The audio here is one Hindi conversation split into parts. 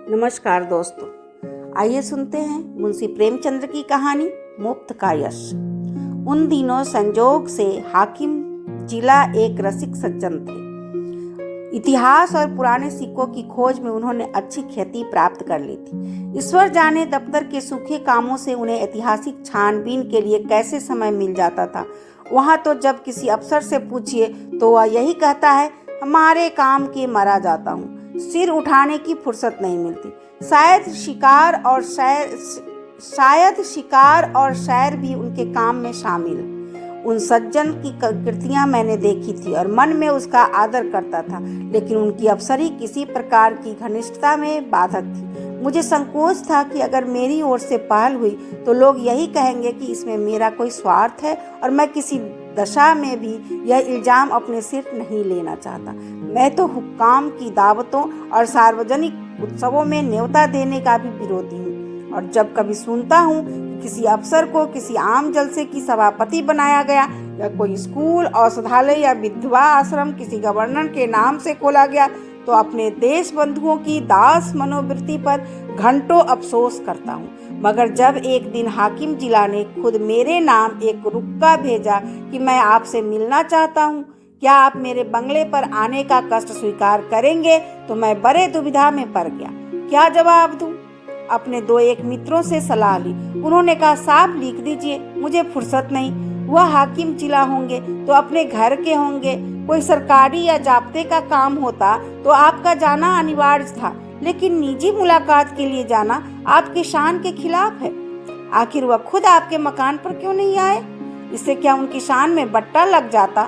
नमस्कार दोस्तों, आइए सुनते हैं मुंशी प्रेमचंद्र की कहानी मुफ्त का यश। उन दिनों संजोग से हाकिम जिला एक रसिक सज्जन थे। इतिहास और पुराने सिक्कों की खोज में उन्होंने अच्छी ख्याति प्राप्त कर ली थी। ईश्वर जाने दफ्तर के सूखे कामों से उन्हें ऐतिहासिक छानबीन के लिए कैसे समय मिल जाता था। वहाँ तो जब किसी अफसर से पूछिए तो वह यही कहता है, हमारे काम के मरा जाता हूँ, सिर उठाने की फुर्सत नहीं मिलती। शायद शिकार और सैर भी उनके काम में शामिल। उन सज्जन की कृतियां मैंने देखी थी और मन में उसका आदर करता था, लेकिन उनकी अफसरी किसी प्रकार की घनिष्ठता में बाधक थी। मुझे संकोच था कि अगर मेरी ओर से पहल हुई तो लोग यही कहेंगे कि इसमें मेरा कोई स्वार्थ है और मैं किसी दशा में भी यह इल्जाम अपने सिर नहीं लेना चाहता। मैं तो हुक्काम की दावतों और सार्वजनिक उत्सवों में न्योता देने का भी विरोधी हूँ, और जब कभी सुनता हूँ कि किसी अफसर को किसी आम जलसे की सभापति बनाया गया या कोई स्कूल, औषधालय या विधवा आश्रम किसी गवर्नर के नाम से खोला गया, तो अपने देश बंधुओं की दास मनोवृत्ति पर घंटों अफसोस करता हूँ। मगर जब एक दिन हाकिम जिला ने खुद मेरे नाम एक रुक्का भेजा कि मैं आपसे मिलना चाहता हूँ, क्या आप मेरे बंगले पर आने का कष्ट स्वीकार करेंगे, तो मैं बड़े दुविधा में पड़ गया। क्या जवाब दूं? अपने दो एक मित्रों से सलाह ली। उन्होंने कहा, साफ लिख दीजिए, मुझे फुर्सत नहीं। वह हाकिम जिला होंगे तो अपने घर के होंगे, कोई सरकारी या जाब्ते का काम होता तो आपका जाना अनिवार्य था, लेकिन निजी मुलाकात के लिए जाना आपके शान के खिलाफ है। आखिर वह खुद आपके मकान पर क्यों नहीं आए? इससे क्या उनकी शान में बट्टा लग जाता?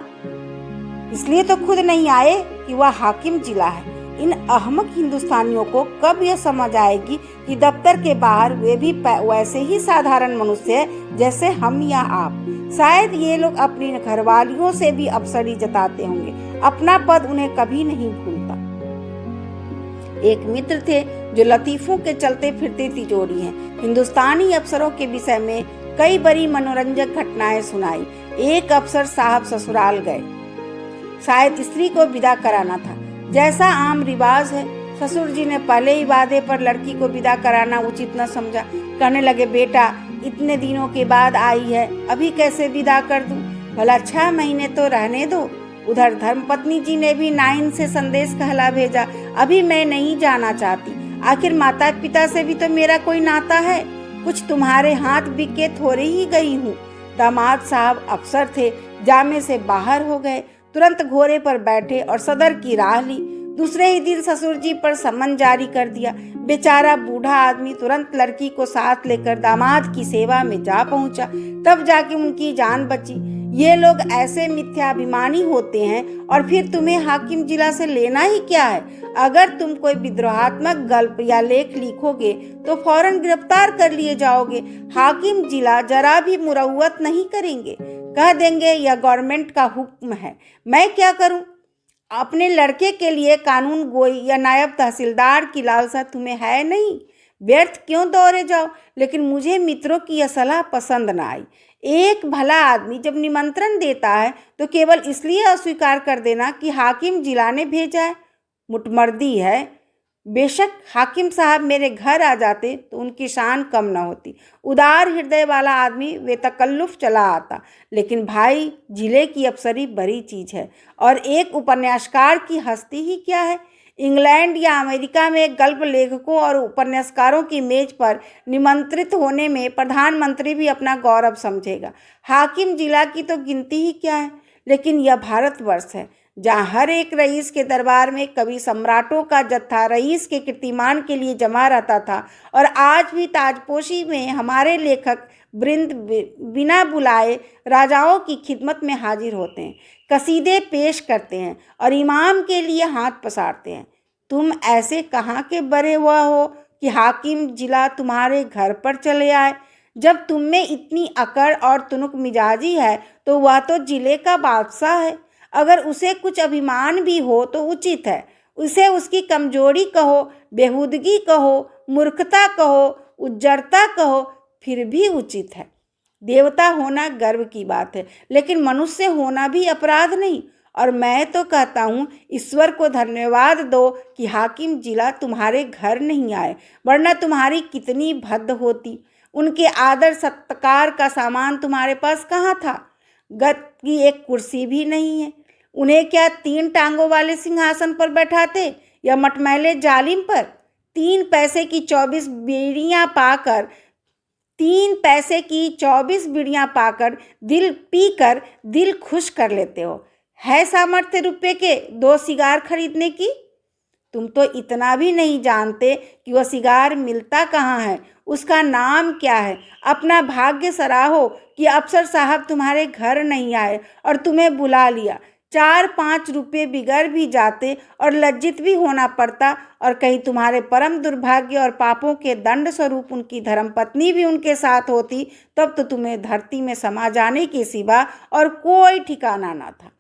इसलिए तो खुद नहीं आए कि वह हाकिम जिला है। इन अहमक हिंदुस्तानियों को कब यह समझ आएगी कि दफ्तर के बाहर वे भी वैसे ही साधारण मनुष्य है जैसे हम या आप। शायद ये लोग अपनी घरवालियों से भी अफसरी जताते होंगे। अपना पद उन्हें कभी नहीं भूलता। एक मित्र थे जो लतीफों के चलते फिरते तिजोरी हैं। हिंदुस्तानी अफसरों के विषय में कई बड़ी मनोरंजक घटनाएं सुनाई। एक अफसर साहब ससुराल गए, शायद स्त्री को विदा कराना था। जैसा आम रिवाज है, ससुर जी ने पहले ही वादे पर लड़की को विदा कराना उचित न समझा। कहने लगे, बेटा इतने दिनों के बाद आई है, अभी कैसे विदा कर दूं? भला 6 महीने तो रहने दो। उधर धर्मपत्नी जी ने भी नाइन से संदेश कहला भेजा, अभी मैं नहीं जाना चाहती। आखिर माता पिता से भी तो मेरा कोई नाता है। कुछ तुम्हारे हाथ बिके थोड़ी ही गई हूँ। दामाद साहब अफसर थे, जामे से बाहर हो गए। तुरंत घोड़े पर बैठे और सदर की राह ली। दूसरे ही दिन ससुर जी पर सम्मन जारी कर दिया। बेचारा बूढ़ा आदमी तुरंत लड़की को साथ लेकर दामाद की सेवा में जा पहुंचा। तब जाके उनकी जान बची। ये लोग ऐसे मिथ्याभिमानी होते हैं, और फिर तुम्हें हाकिम जिला से लेना ही क्या है? अगर तुम कोई विद्रोहात्मक गल्प या लेख लिखोगे तो फौरन गिरफ्तार कर लिए जाओगे। हाकिम जिला जरा भी मुरव्वत नहीं करेंगे, कह देंगे यह गवर्नमेंट का हुक्म है। मैं क्या करूं? अपने लड़के के लिए कानून गोई या नायब तहसीलदार की लालसा तुम्हें है नहीं? व्यर्थ क्यों दौड़े जाओ? लेकिन मुझे मित्रों की यह सलाह पसंद न आई। एक भला आदमी जब निमंत्रण देता है तो केवल इसलिए अस्वीकार कर देना कि हाकिम जिला ने भेजा है, मुटमर्दी है। बेशक हाकिम साहब मेरे घर आ जाते तो उनकी शान कम न होती। उदार हृदय वाला आदमी बेतकल्लुफ चला आता। लेकिन भाई, जिले की अफसरी बड़ी चीज़ है, और एक उपन्यासकार की हस्ती ही क्या है। इंग्लैंड या अमेरिका में गल्प लेखकों और उपन्यासकारों की मेज पर निमंत्रित होने में प्रधानमंत्री भी अपना गौरव समझेगा। हाकिम जिला की तो गिनती ही क्या है। लेकिन यह भारतवर्ष है, जहाँ हर एक रईस के दरबार में कभी सम्राटों का जत्था रईस के कीर्तिमान के लिए जमा रहता था, और आज भी ताजपोशी में हमारे लेखक वृंद बिना बुलाए राजाओं की खिदमत में हाजिर होते हैं, कसीदे पेश करते हैं और इमाम के लिए हाथ पसारते हैं। तुम ऐसे कहाँ के बड़े हुआ हो कि हाकिम जिला तुम्हारे घर पर चले आए? जब तुम में इतनी अकड़ और तुनुक मिजाजी है तो वह तो जिले का बादशाह है। अगर उसे कुछ अभिमान भी हो तो उचित है। उसे उसकी कमजोरी कहो, बेहूदगी कहो, मूर्खता कहो, उज्जड़ता कहो, फिर भी उचित है। देवता होना गर्व की बात है, लेकिन मनुष्य होना भी अपराध नहीं। और मैं तो कहता हूँ ईश्वर को धन्यवाद दो कि हाकिम जिला तुम्हारे घर नहीं आए, वरना तुम्हारी कितनी भद्द होती। उनके आदर सत्कार का सामान तुम्हारे पास कहाँ था? गद की एक कुर्सी भी नहीं है। उन्हें क्या 3 टांगों वाले सिंहासन पर बैठाते या मटमैले जालिम पर? 3 पैसे की 24 बीड़ियाँ पाकर दिल खुश कर लेते हो। है सामर्थ्य रुपये के 2 सिगार खरीदने की? तुम तो इतना भी नहीं जानते कि वह सिगार मिलता कहाँ है, उसका नाम क्या है। अपना भाग्य सराहो कि अफसर साहब तुम्हारे घर नहीं आए और तुम्हें बुला लिया। 4-5 रुपये बिगड़ भी जाते और लज्जित भी होना पड़ता, और कहीं तुम्हारे परम दुर्भाग्य और पापों के दंड स्वरूप उनकी धर्मपत्नी भी उनके साथ होती, तब तो तुम्हें धरती में समा जाने के सिवा और कोई ठिकाना ना था।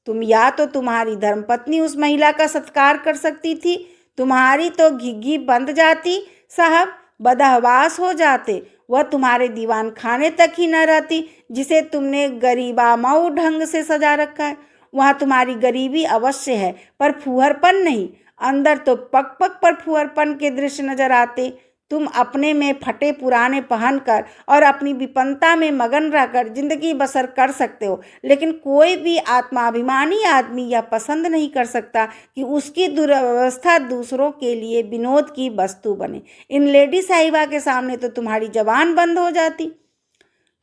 तुम या तो तुम्हारी धर्मपत्नी उस महिला का सत्कार कर सकती थी, तुम्हारी तो घिघी बंद जाती साहब, बदहवास हो जाते। वह तुम्हारे दीवान खाने तक ही न रहती जिसे तुमने गरीबामऊ ढंग से सजा रखा है। वहाँ तुम्हारी गरीबी अवश्य है, पर फूहरपन नहीं। अंदर तो पग पग पर फूहरपन के दृश्य नजर आते। तुम अपने में फटे पुराने पहनकर और अपनी विपन्नता में मगन रहकर जिंदगी बसर कर सकते हो, लेकिन कोई भी आत्माभिमानी आदमी यह पसंद नहीं कर सकता कि उसकी दुर्व्यवस्था दूसरों के लिए विनोद की वस्तु बने। इन लेडी साहिबा के सामने तो तुम्हारी जबान बंद हो जाती।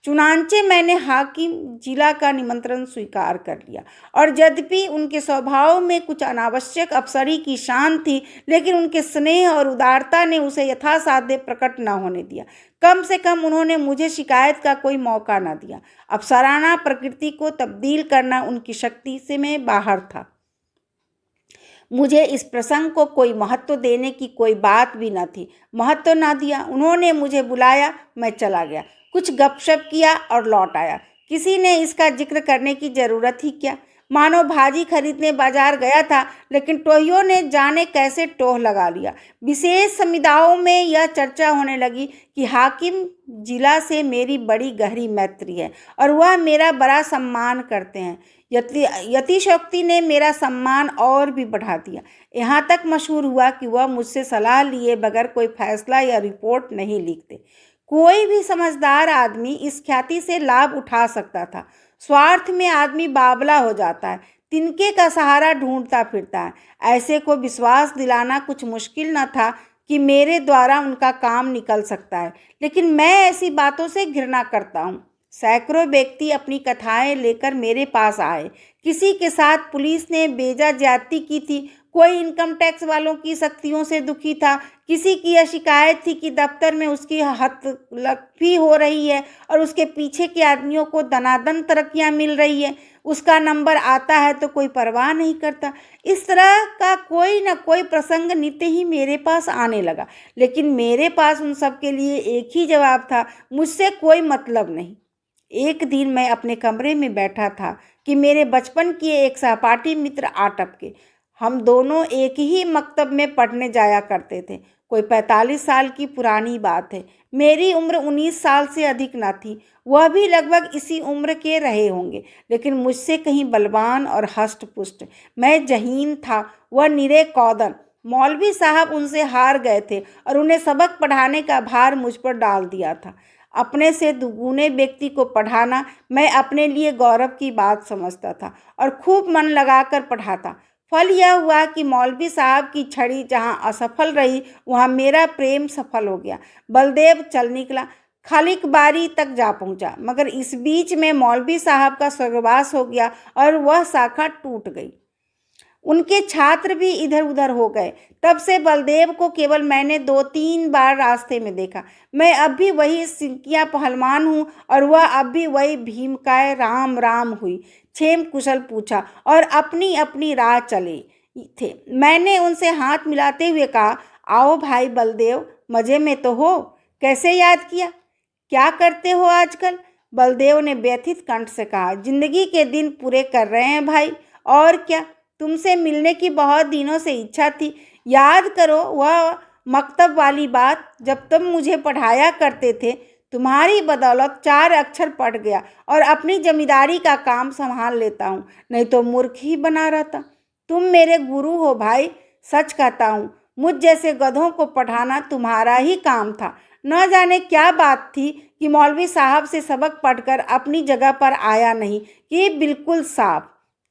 चुनांचे मैंने हाकिम जिला का निमंत्रण स्वीकार कर लिया, और यद्यपि उनके स्वभाव में कुछ अनावश्यक अप्सरी की शान थी, लेकिन उनके स्नेह और उदारता ने उसे यथासाध्य प्रकट न होने दिया। कम से कम उन्होंने मुझे शिकायत का कोई मौका न दिया। अप्सराना प्रकृति को तब्दील करना उनकी शक्ति से मैं बाहर था। मुझे इस प्रसंग को कोई महत्व देने की कोई बात भी न थी। महत्व न दिया। उन्होंने मुझे बुलाया, मैं चला गया, कुछ गपशप किया और लौट आया। किसी ने इसका जिक्र करने की जरूरत ही क्या। मानो भाजी खरीदने बाजार गया था, लेकिन टोहियों ने जाने कैसे टोह लगा लिया। विशेष समुदायों में यह चर्चा होने लगी कि हाकिम जिला से मेरी बड़ी गहरी मैत्री है और वह मेरा बड़ा सम्मान करते हैं। यतिशोक्ति ने मेरा सम्मान और भी बढ़ा दिया। यहाँ तक मशहूर हुआ कि वह मुझसे सलाह लिए बगैर कोई फैसला या रिपोर्ट नहीं लिखते। कोई भी समझदार आदमी इस ख्याति से लाभ उठा सकता था। स्वार्थ में आदमी बावला हो जाता है, तिनके का सहारा ढूंढता फिरता है। ऐसे को विश्वास दिलाना कुछ मुश्किल न था कि मेरे द्वारा उनका काम निकल सकता है, लेकिन मैं ऐसी बातों से घृणा करता हूँ। सैकड़ों व्यक्ति अपनी कथाएं लेकर मेरे पास आए। किसी के साथ पुलिस ने बेजा ज्यादती की थी, कोई इनकम टैक्स वालों की सख्तियों से दुखी था, किसी की यह शिकायत थी कि दफ्तर में उसकी हतलफी हो रही है और उसके पीछे के आदमियों को दनादन तरक्कियां मिल रही है। उसका नंबर आता है तो कोई परवाह नहीं करता। इस तरह का कोई न कोई प्रसंग नित्य ही मेरे पास आने लगा, लेकिन मेरे पास उन सब के लिए एक ही जवाब था, मुझसे कोई मतलब नहीं। एक दिन मैं अपने कमरे में बैठा था कि मेरे बचपन के एक सहपाठी मित्र आ टपके। हम दोनों एक ही मकतब में पढ़ने जाया करते थे। कोई 45 साल की पुरानी बात है। मेरी उम्र 19 साल से अधिक न थी, वह भी लगभग इसी उम्र के रहे होंगे, लेकिन मुझसे कहीं बलवान और हष्ट पुष्ट। मैं जहीन था, वह निरे कौदन। मौलवी साहब उनसे हार गए थे और उन्हें सबक पढ़ाने का भार मुझ पर डाल दिया था। अपने से दुगुने व्यक्ति को पढ़ाना मैं अपने लिए गौरव की बात समझता था और खूब मन लगाकर पढ़ाता। फल यह हुआ कि मौलवी साहब की छड़ी जहाँ असफल रही, वहाँ मेरा प्रेम सफल हो गया। बलदेव चल निकला, खालिक बारी तक जा पहुँचा, मगर इस बीच में मौलवी साहब का स्वर्गवास हो गया और वह शाखा टूट गई। उनके छात्र भी इधर उधर हो गए। तब से बलदेव को केवल मैंने 2-3 बार रास्ते में देखा। मैं अब भी वही सिंकिया पहलवान हूँ और वह अब भी वही भीमकाय राम राम हुई, क्षेम कुशल पूछा और अपनी अपनी राह चले थे। मैंने उनसे हाथ मिलाते हुए कहा, आओ भाई बलदेव, मज़े में तो हो? कैसे याद किया? क्या करते हो आजकल? बलदेव ने व्यथित कंठ से कहा, जिंदगी के दिन पूरे कर रहे हैं भाई, और क्या। तुमसे मिलने की बहुत दिनों से इच्छा थी। याद करो वह मकतब वाली बात, जब तुम मुझे पढ़ाया करते थे। तुम्हारी बदौलत 4 अक्षर पढ़ गया और अपनी जमींदारी का काम संभाल लेता हूँ, नहीं तो मूर्ख ही बना रहता। तुम मेरे गुरु हो भाई, सच कहता हूँ, मुझ जैसे गधों को पढ़ाना तुम्हारा ही काम था। न जाने क्या बात थी कि मौलवी साहब से सबक पढ़कर अपनी जगह पर आया नहीं कि बिल्कुल साफ।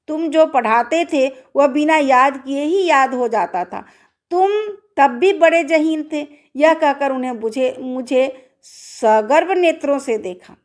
तुम जो पढ़ाते थे वह बिना याद किए ही याद हो जाता था। तुम तब भी बड़े जहीन थे। यह कहकर उन्हें मुझे सगर्व नेत्रों से देखा।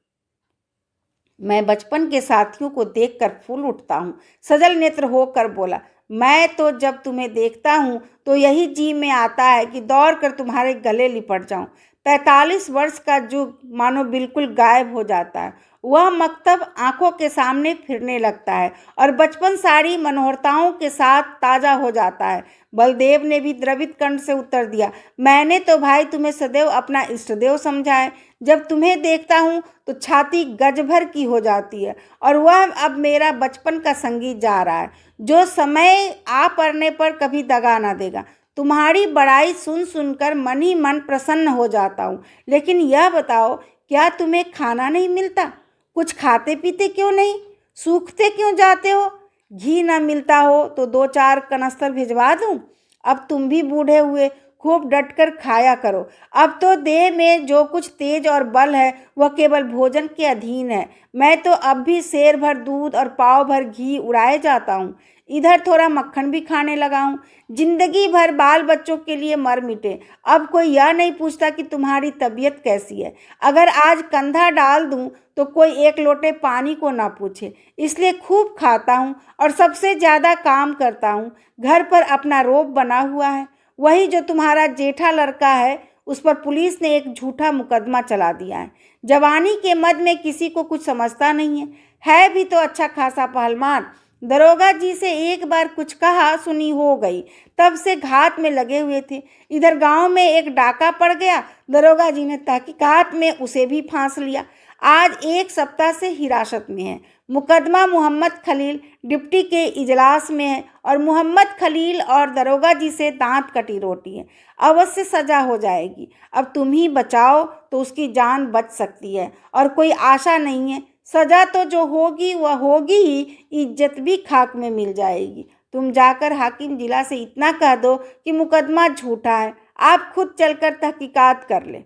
मैं बचपन के साथियों को देखकर फूल उठता हूँ। सजल नेत्र होकर बोला, मैं तो जब तुम्हें देखता हूँ तो यही जी में आता है कि दौड़ कर तुम्हारे गले लिपट जाऊं। 45 वर्ष का युग मानो बिल्कुल गायब हो जाता है। वह मकतब आंखों के सामने फिरने लगता है और बचपन सारी मनोहरताओं के साथ ताज़ा हो जाता है। बलदेव ने भी द्रवित कंठ से उत्तर दिया, मैंने तो भाई तुम्हें सदैव अपना इष्टदेव समझा है। जब तुम्हें देखता हूँ तो छाती गज भर की हो जाती है और वह अब मेरा बचपन का संगीत जा रहा है, जो समय आ पड़ने पर कभी दगा ना देगा। तुम्हारी बड़ाई सुन सुनकर मन ही मन प्रसन्न हो जाता हूँ। लेकिन यह बताओ, क्या तुम्हें खाना नहीं मिलता? कुछ खाते पीते क्यों नहीं? सूखते क्यों जाते हो? घी न मिलता हो तो 2-4 कनस्तर भिजवा दूं? अब तुम भी बूढ़े हुए, खूब डटकर खाया करो। अब तो देह में जो कुछ तेज और बल है वह केवल भोजन के अधीन है। मैं तो अब भी सेर भर दूध और पाव भर घी उड़ाए जाता हूँ। इधर थोड़ा मक्खन भी खाने लगा हूँ। जिंदगी भर बाल बच्चों के लिए मर मिटे। अब कोई यह नहीं पूछता कि तुम्हारी तबीयत कैसी है। अगर आज कंधा डाल दूं तो कोई एक लोटे पानी को ना पूछे। इसलिए खूब खाता हूँ और सबसे ज़्यादा काम करता हूँ। घर पर अपना रोब बना हुआ है, वही जो तुम्हारा जेठा लड़का है, उस पर पुलिस ने एक झूठा मुकदमा चला दिया है। जवानी के मद में किसी को कुछ समझता नहीं है भी तो अच्छा खासा पहलवान। दरोगा जी से एक बार कुछ कहा सुनी हो गई, तब से घात में लगे हुए थे। इधर गांव में एक डाका पड़ गया, दरोगा जी ने तहकीकात में उसे भी फांस लिया। आज 1 सप्ताह से हिरासत में है। मुकदमा मोहम्मद खलील डिप्टी के इजलास में है और मोहम्मद खलील और दरोगा जी से दांत कटी रोटी है। अवश्य सजा हो जाएगी। अब तुम ही बचाओ तो उसकी जान बच सकती है और कोई आशा नहीं है। सजा तो जो होगी वह होगी ही, इज्जत भी खाक में मिल जाएगी। तुम जाकर हाकिम जिला से इतना कह दो कि मुकदमा झूठा है, आप खुद चलकर तहकीकात कर ले।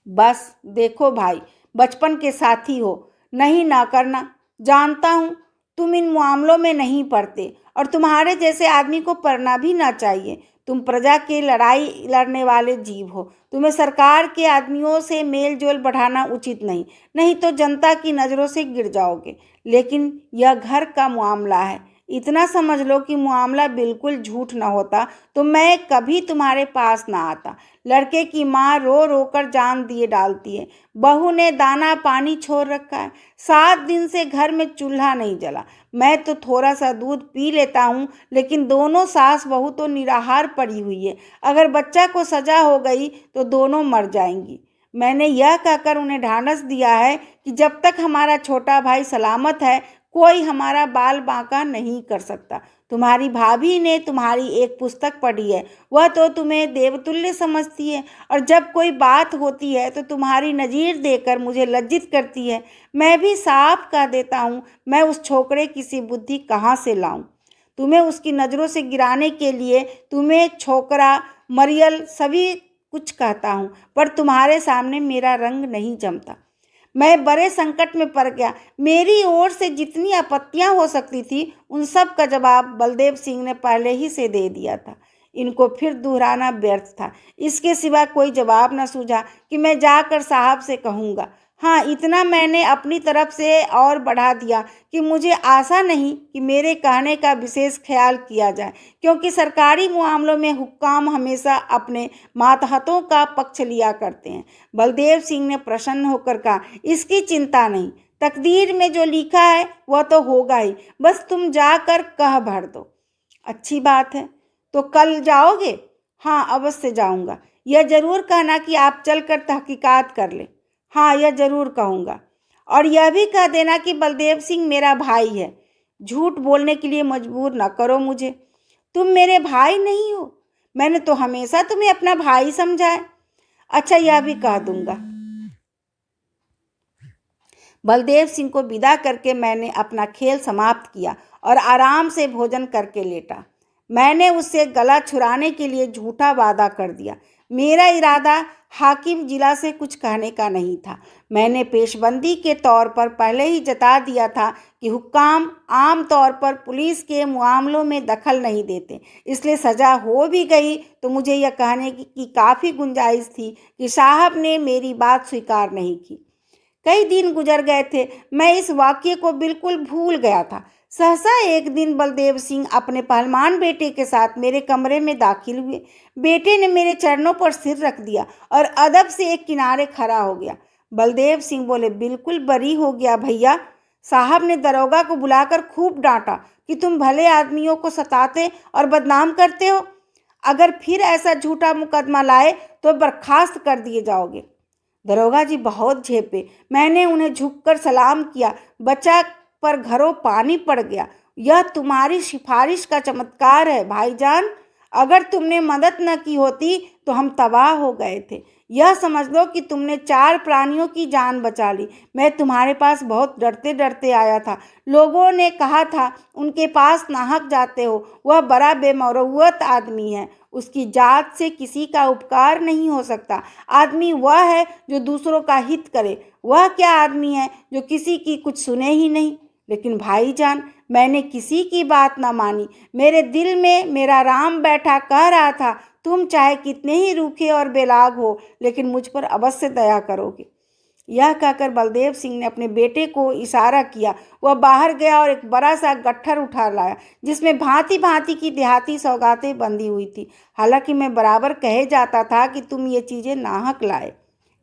बस देखो भाई, बचपन के साथी हो, नहीं ना करना। जानता हूँ तुम इन मामलों में नहीं पड़ते और तुम्हारे जैसे आदमी को पढ़ना भी ना चाहिए। तुम प्रजा की लड़ाई लड़ने वाले जीव हो। तुम्हें सरकार के आदमियों से मेल जोल बढ़ाना उचित नहीं, नहीं तो जनता की नज़रों से गिर जाओगे। लेकिन यह घर का मामला है। इतना समझ लो कि मामला बिल्कुल झूठ न होता तो मैं कभी तुम्हारे पास ना आता। लड़के की माँ रो रो कर जान दिए डालती है। बहू ने दाना पानी छोड़ रखा है। 7 दिन से घर में चूल्हा नहीं जला। मैं तो थोड़ा सा दूध पी लेता हूँ, लेकिन दोनों सास बहू तो निराहार पड़ी हुई है। अगर बच्चा को सजा हो गई तो दोनों मर जाएंगी। मैंने यह कहकर उन्हें ढांढस दिया है कि जब तक हमारा छोटा भाई सलामत है कोई हमारा बाल बांका नहीं कर सकता। तुम्हारी भाभी ने तुम्हारी एक पुस्तक पढ़ी है, वह तो तुम्हें देवतुल्य समझती है और जब कोई बात होती है तो तुम्हारी नज़ीर देकर मुझे लज्जित करती है। मैं भी साफ कह देता हूँ, मैं उस छोकरे की सी बुद्धि कहाँ से लाऊं? तुम्हें उसकी नज़रों से गिराने के लिए तुम्हें छोकरा मरियल सभी कुछ कहता हूँ, पर तुम्हारे सामने मेरा रंग नहीं जमता। मैं बड़े संकट में पड़ गया। मेरी ओर से जितनी आपत्तियां हो सकती थी उन सब का जवाब बलदेव सिंह ने पहले ही से दे दिया था। इनको फिर दोहराना व्यर्थ था। इसके सिवा कोई जवाब न सूझा कि मैं जाकर साहब से कहूँगा। हाँ, इतना मैंने अपनी तरफ से और बढ़ा दिया कि मुझे आशा नहीं कि मेरे कहने का विशेष ख्याल किया जाए, क्योंकि सरकारी मामलों में हुक्काम हमेशा अपने मातहतों का पक्ष लिया करते हैं। बलदेव सिंह ने प्रसन्न होकर कहा, इसकी चिंता नहीं, तकदीर में जो लिखा है वह तो होगा ही, बस तुम जाकर कह भर दो। अच्छी बात है, तो कल जाओगे? हाँ, अवश्य जाऊंगा। यह जरूर कहना कि आप चलकर तहकीकात कर ले। हाँ, यह जरूर कहूँगा। और यह भी कह देना कि बलदेव सिंह मेरा भाई है। झूठ बोलने के लिए मजबूर न करो मुझे। तुम मेरे भाई नहीं हो। मैंने तो हमेशा तुम्हें अपना भाई समझा है। अच्छा, यह भी कह दूंगा। बलदेव सिंह को विदा करके मैंने अपना खेल समाप्त किया और आराम से भोजन करके लेटा। मैंने उससे गला छुड़ाने के लिए झूठा वादा कर दिया। मेरा इरादा हाकिम जिला से कुछ कहने का नहीं था। मैंने पेशबंदी के तौर पर पहले ही जता दिया था कि हुक्काम आम तौर पर पुलिस के मामलों में दखल नहीं देते, इसलिए सज़ा हो भी गई तो मुझे यह कहने की काफ़ी गुंजाइश थी कि साहब ने मेरी बात स्वीकार नहीं की। कई दिन गुजर गए थे, मैं इस वाक्य को बिल्कुल भूल गया था। सहसा एक दिन बलदेव सिंह अपने पहलवान बेटे के साथ मेरे कमरे में दाखिल हुए। बेटे ने मेरे चरणों पर सिर रख दिया और अदब से एक किनारे खड़ा हो गया। बलदेव सिंह बोले, बिल्कुल बरी हो गया भैया। साहब ने दरोगा को बुलाकर खूब डांटा कि तुम भले आदमियों को सताते और बदनाम करते हो। अगर फिर ऐसा झूठा मुकदमा लाए तो बर्खास्त कर दिए जाओगे। दरोगा जी बहुत झेपे। मैंने उन्हें झुककर सलाम किया। बच्चा पर घरों पानी पड़ गया। यह तुम्हारी सिफारिश का चमत्कार है भाईजान। अगर तुमने मदद न की होती तो हम तबाह हो गए थे। यह समझ लो कि तुमने 4 प्राणियों की जान बचा ली। मैं तुम्हारे पास बहुत डरते डरते आया था। लोगों ने कहा था उनके पास नाहक जाते हो, वह बड़ा बेमौरवत आदमी है। उसकी जात से किसी का उपकार नहीं हो सकता। आदमी वह है जो दूसरों का हित करे। वह क्या आदमी है जो किसी की कुछ सुने ही नहीं। लेकिन भाईजान, मैंने किसी की बात ना मानी। मेरे दिल में मेरा राम बैठा कह रहा था, तुम चाहे कितने ही रूखे और बेलाग हो, लेकिन मुझ पर अवश्य दया करोगे। यह कहकर बलदेव सिंह ने अपने बेटे को इशारा किया। वह बाहर गया और एक बड़ा सा गट्ठर उठा लाया जिसमें भांति भांति की देहाती सौगातें बंधी हुई थी। हालांकि मैं बराबर कहे जाता था कि तुम ये चीज़ें नाहक लाए,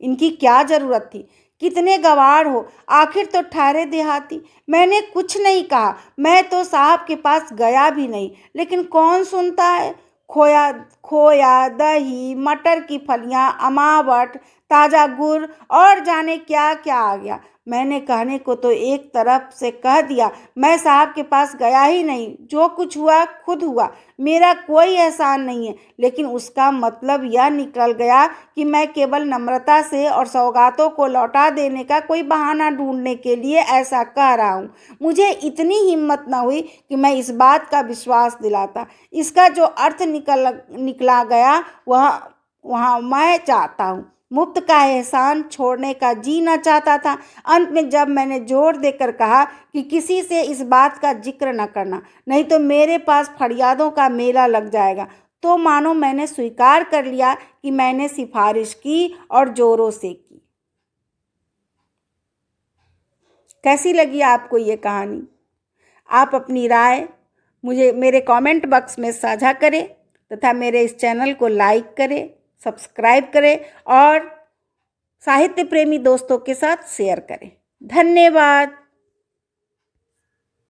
इनकी क्या ज़रूरत थी। कितने गवार हो, आखिर तो ठहरे देहाती। मैंने कुछ नहीं कहा। मैं तो साहब के पास गया भी नहीं, लेकिन कौन सुनता है। खोया खोया, दही, मटर की फलियां, अमावट, ताज़ा गुड़ और जाने क्या क्या आ गया। मैंने कहने को तो एक तरफ से कह दिया, मैं साहब के पास गया ही नहीं। जो कुछ हुआ खुद हुआ, मेरा कोई एहसान नहीं है। लेकिन उसका मतलब यह निकल गया कि मैं केवल नम्रता से और सौगातों को लौटा देने का कोई बहाना ढूंढने के लिए ऐसा कह रहा हूँ। मुझे इतनी हिम्मत न हुई कि मैं इस बात का विश्वास दिलाता। इसका जो अर्थ निकला गया वह मैं चाहता हूँ। मुफ्त का एहसान छोड़ने का जी न चाहता था। अंत में जब मैंने जोर देकर कहा कि किसी से इस बात का जिक्र न करना, नहीं तो मेरे पास फरियादों का मेला लग जाएगा, तो मानो मैंने स्वीकार कर लिया कि मैंने सिफारिश की और जोरों से की। कैसी लगी आपको ये कहानी? आप अपनी राय मुझे मेरे कमेंट बॉक्स में साझा करें तथा मेरे इस चैनल को लाइक करें, सब्सक्राइब करें और साहित्य प्रेमी दोस्तों के साथ शेयर करें। धन्यवाद।